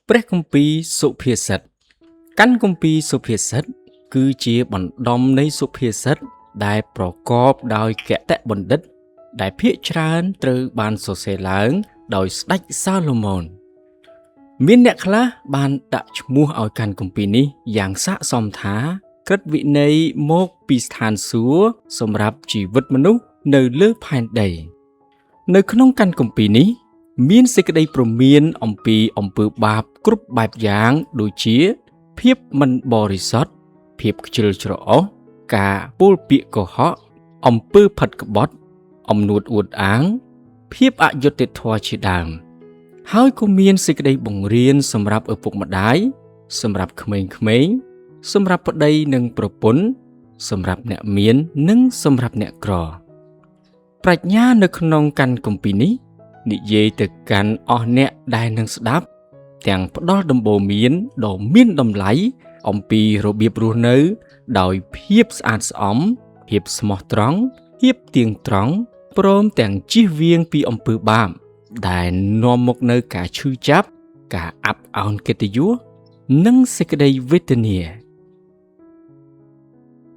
ព្រះគម្ពីរសុភាសិតកាន់គម្ពីរសុភាសិតគឺជាបណ្ដុំនៃសុភាសិតដែលប្រកបដោយគតិបណ្ឌិតដែលភាគច្រើនត្រូវបានសរសេរឡើងដោយស្ដេចសាឡូមោនមានអ្នកខ្លះបានដាក់ឈ្មោះឲ្យកាន់គម្ពីរនេះយ៉ាងស័ក្តិសមថាក្រឹតវិន័យមកពីស្ថានសួគ៌សម្រាប់ជីវិតមនុស្សនៅលើផែនដីនៅក្នុងកាន់គម្ពីរនេះមានសេចក្តីព្រមានអំពីអំពើបាបគ្រប់បែបយ៉ាងដូចជាភាពមិនបរិសុទ្ធភាពខ្ជិលច្រអូសការពោលពាក្យកុហកអំពើផិតក្បត់អំនួតអួតអាងភាពអយុត្តិធម៌ជាដើមហើយក៏មានសេចក្តីបង្រៀនសម្រាប់ឪពុកម្ដាយសម្រាប់ក្មេងៗសម្រាប់ប្តីនិងប្រពន្ធសម្រាប់អ្នកមាននិងសម្រាប់អ្នកក្រប្រាជ្ញានៅក្នុងកាន់គម្ពីរនេះនិយាយទៅកាន់អស់អ្នកដែលនឹងស្ដាប់ទាំងផ្ដល់ដំបូន្មានដ៏មានតម្លៃអំពីរបៀបរស់នៅដោយភាពស្អាតស្អំភាពស្មោះត្រង់ភាពទៀងត្រង់ព្រមទាំងជៀសវាងពីអំពើបាបដែលនាំមកនូវការឈឺចាប់ការអាប់អោនកិត្តិយសនិងសេចក្តីវេទនា